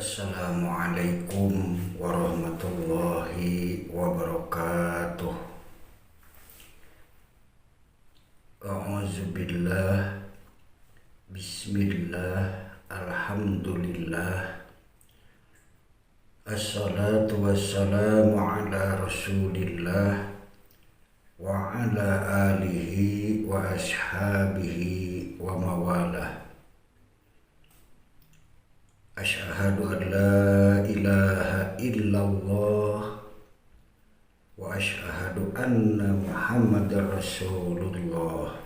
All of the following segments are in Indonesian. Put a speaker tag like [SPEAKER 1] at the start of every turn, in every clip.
[SPEAKER 1] Assalamualaikum warahmatullahi wabarakatuh. A'udzubillah. Bismillah. Alhamdulillah. Assalatu wassalamu ala rasulillah wa ala alihi wa ashabihi wa mawalah. Asyhadu an la ilaha illallah wa asyhadu anna Muhammadar Rasulullah.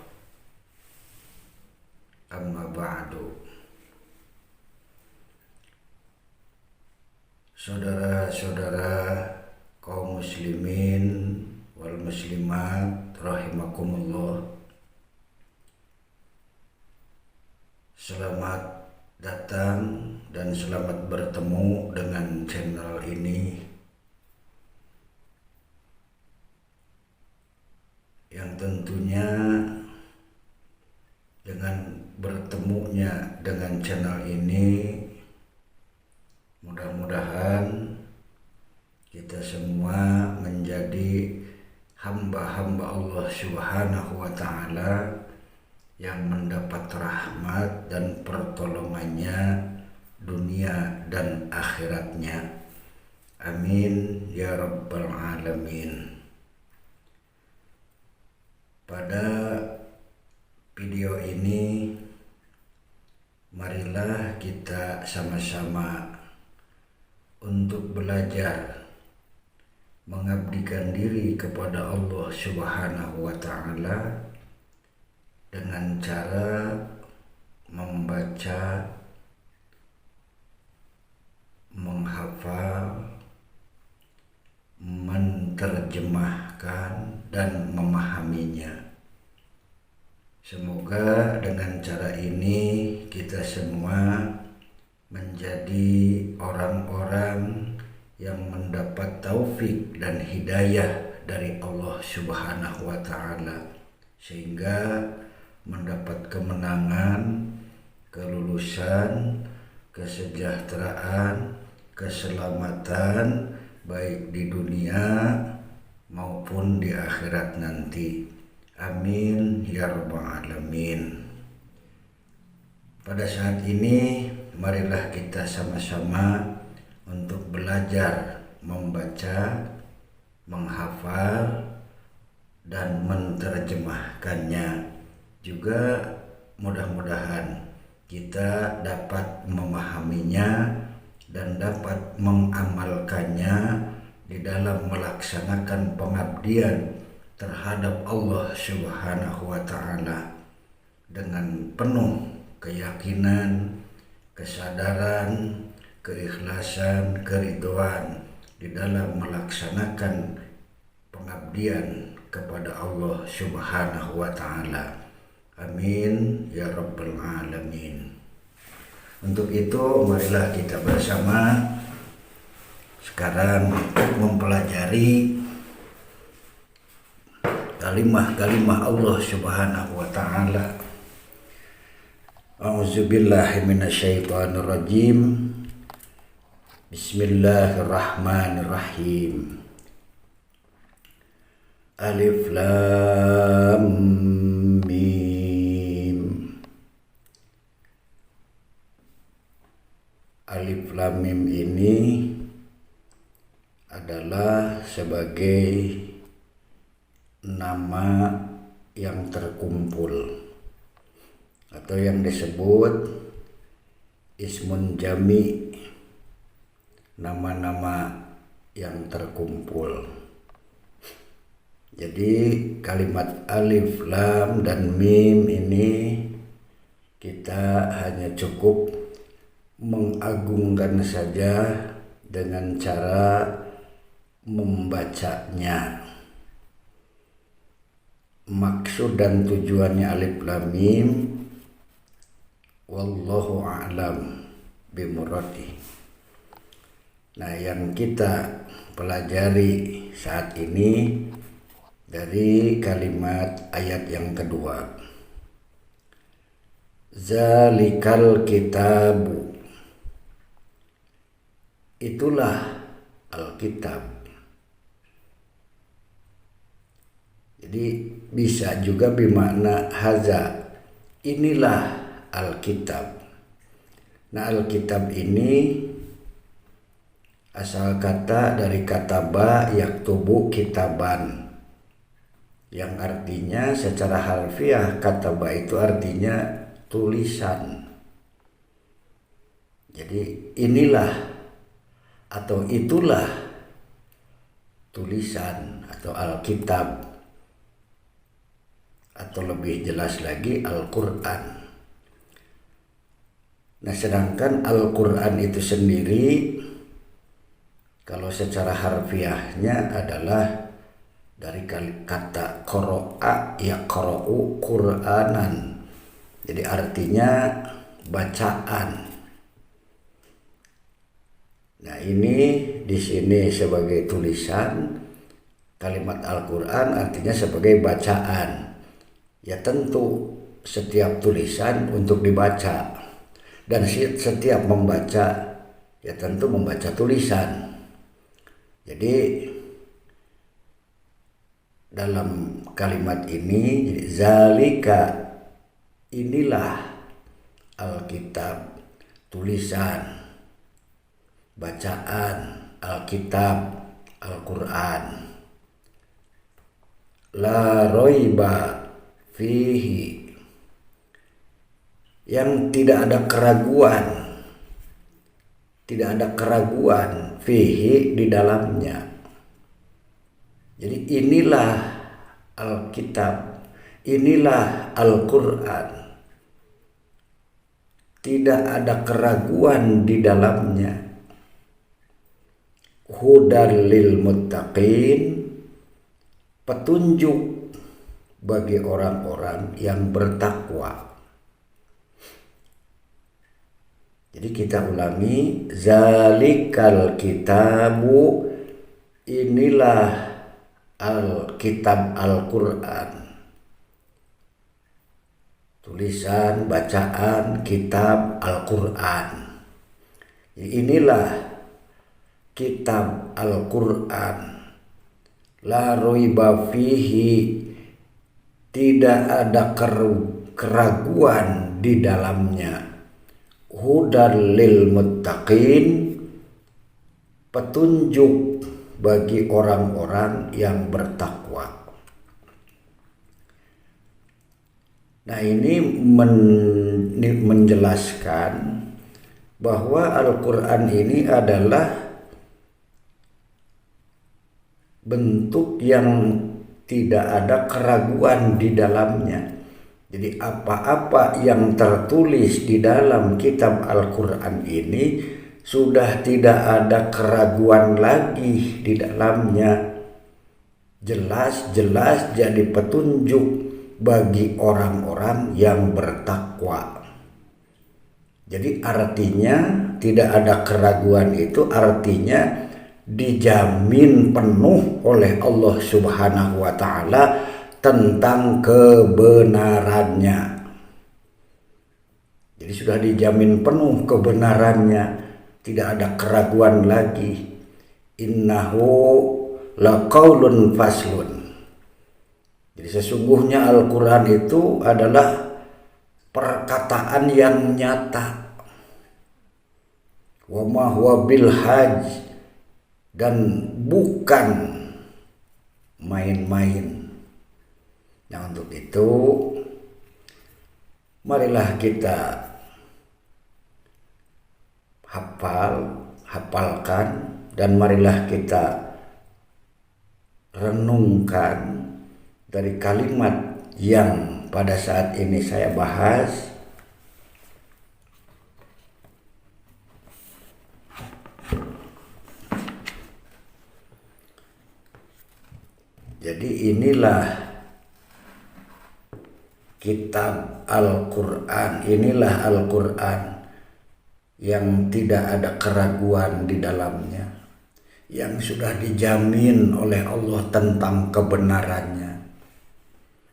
[SPEAKER 1] Amma ba'du. Saudara-saudara kaum muslimin wal muslimat rahimakumullah. Selamat datang dan selamat bertemu dengan channel ini yang tentunya dengan bertemunya dengan channel ini mudah-mudahan kita semua menjadi hamba-hamba Allah Subhanahu wa ta'ala yang mendapat rahmat dan pertolongannya dunia dan akhiratnya. Amin ya rabbal alamin. Pada video ini marilah kita sama-sama untuk belajar mengabdikan diri kepada Allah Subhanahu wa ta'ala dengan cara membaca, menghafal, menerjemahkan dan memahaminya. Semoga dengan cara ini kita semua menjadi orang-orang yang mendapat taufik dan hidayah dari Allah Subhanahu wa ta'ala, sehingga mendapat kemenangan, kelulusan, kesejahteraan, keselamatan baik di dunia maupun di akhirat nanti. Amin ya rabbal alamin. Pada saat ini marilah kita sama-sama untuk belajar membaca, menghafal dan menerjemahkannya. Juga mudah-mudahan kita dapat memahaminya dan dapat mengamalkannya di dalam melaksanakan pengabdian terhadap Allah Subhanahu wa ta'ala dengan penuh keyakinan, kesadaran, keikhlasan, keridhaan di dalam melaksanakan pengabdian kepada Allah Subhanahu wa ta'ala. Amin ya rabbal alamin. Untuk itu marilah kita bersama sekarang mempelajari kalimah-kalimah Allah Subhanahu wa ta'ala. A'udzubillahi minasyaitonir rajim. Bismillahirrahmanirrahim. Alif lam mim. Alif lam mim ini adalah sebagai nama yang terkumpul atau yang disebut ismun jami, nama-nama yang terkumpul. Jadi kalimat alif, lam, dan mim ini kita hanya cukup mengagungkan saja dengan cara membacanya. Maksud dan tujuannya alif, lam, mim wallahu a'lam bimuradi. Nah, yang kita pelajari saat ini dari kalimat ayat yang kedua. Zalikal kitabu, itulah Alkitab. Jadi bisa juga bermakna haza, inilah Alkitab. Nah, Alkitab ini asal kata dari kataba yaktubu kitaban, yang artinya secara harfiah kataba itu artinya tulisan. Jadi inilah atau itulah tulisan atau Alkitab, atau lebih jelas lagi Al-Quran. Nah, sedangkan Al-Quran itu sendiri kalau secara harfiahnya adalah dari kata qara'a yaqra'u Qur'anan. Jadi artinya bacaan. Nah, ini di sini sebagai tulisan, kalimat Al-Quran artinya sebagai bacaan. Ya tentu setiap tulisan untuk dibaca. Dan setiap membaca, ya tentu membaca tulisan. Jadi dalam kalimat ini, jadi zalika, inilah Alkitab, tulisan, bacaan, Alkitab, Al-Quran. La roiba fihi, yang tidak ada keraguan fihi, di dalamnya. Jadi inilah Alkitab, inilah Al-Quran, tidak ada keraguan di dalamnya. Hudal lil muttaqin, petunjuk bagi orang-orang yang bertakwa. Jadi kita ulangi, zalikal kitabu, inilah Alkitab Al-Quran, tulisan, bacaan, kitab Al-Quran. Inilah kitab Al-Quran, la roiba fihi, tidak ada keraguan di dalamnya. Hudal lil muttaqin, petunjuk bagi orang-orang yang bertakwa. Nah, ini menjelaskan bahwa Al-Quran ini adalah bentuk yang tidak ada keraguan di dalamnya. Jadi apa-apa yang tertulis di dalam kitab Al-Quran ini sudah tidak ada keraguan lagi di dalamnya. Jelas-jelas jadi petunjuk bagi orang-orang yang bertakwa. Jadi artinya tidak ada keraguan, itu artinya dijamin penuh oleh Allah Subhanahu wa Ta'ala tentang kebenarannya. Jadi sudah dijamin penuh kebenarannya, tidak ada keraguan lagi. Innahu laqaulun faslun. Jadi sesungguhnya Al-Quran itu adalah perkataan yang nyata. Wa ma huwa bil hajj, dan bukan main-main. Nah, untuk itu marilah kita hafalkan, dan marilah kita renungkan dari kalimat yang pada saat ini saya bahas. Jadi inilah kitab Al-Quran, inilah Al-Quran yang tidak ada keraguan di dalamnya, yang sudah dijamin oleh Allah tentang kebenarannya,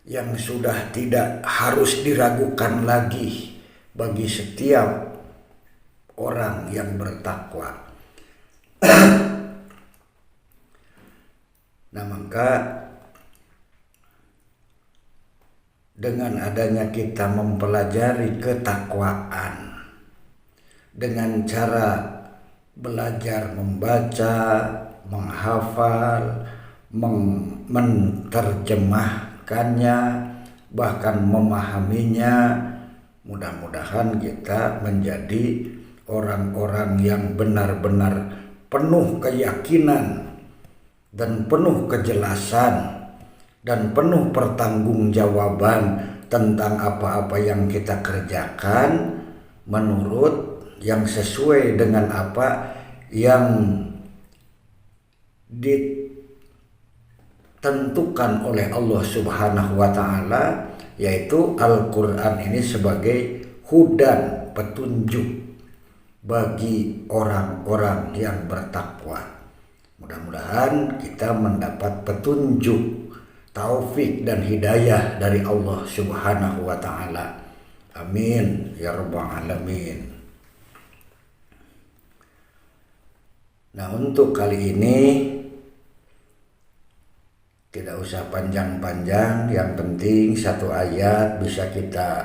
[SPEAKER 1] yang sudah tidak harus diragukan lagi bagi setiap orang yang bertakwa. Nah, maka dengan adanya kita mempelajari ketakwaan dengan cara belajar membaca, menghafal, menerjemahkannya, bahkan memahaminya, mudah-mudahan kita menjadi orang-orang yang benar-benar penuh keyakinan dan penuh kejelasan dan penuh pertanggungjawaban tentang apa-apa yang kita kerjakan menurut yang sesuai dengan apa yang ditentukan oleh Allah Subhanahu wa taala, yaitu Al-Qur'an ini sebagai hudan, petunjuk bagi orang-orang yang bertakwa. Mudah-mudahan kita mendapat petunjuk, taufik dan hidayah dari Allah Subhanahu wa taala. Amin ya rabbal alamin. Nah, untuk kali ini tidak usah panjang-panjang, yang penting satu ayat bisa kita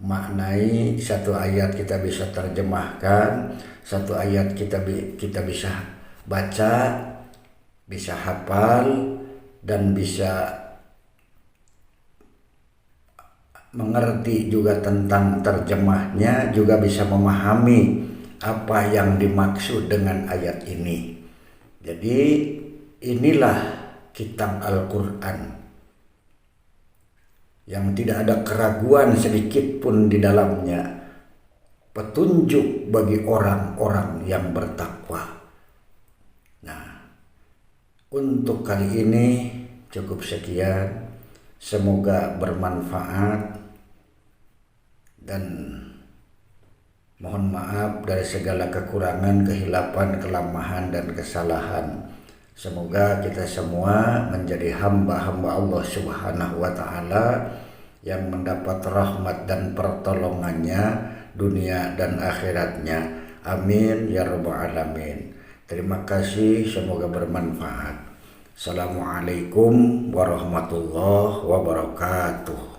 [SPEAKER 1] maknai, satu ayat kita bisa terjemahkan, satu ayat kita bisa baca, bisa hafal, dan bisa mengerti juga tentang terjemahnya, juga bisa memahami apa yang dimaksud dengan ayat ini. Jadi inilah kitab Al-Quran yang tidak ada keraguan sedikit pun di dalamnya, petunjuk bagi orang-orang yang bertakwa. Nah, untuk kali ini cukup sekian, semoga bermanfaat dan mohon maaf dari segala kekurangan, kehilapan, kelemahan dan kesalahan. Semoga kita semua menjadi hamba-hamba Allah Subhanahu wa taala yang mendapat rahmat dan pertolongannya dunia dan akhiratnya. Amin ya rabbal alamin. Terima kasih, semoga bermanfaat. Assalamualaikum warahmatullahi wabarakatuh.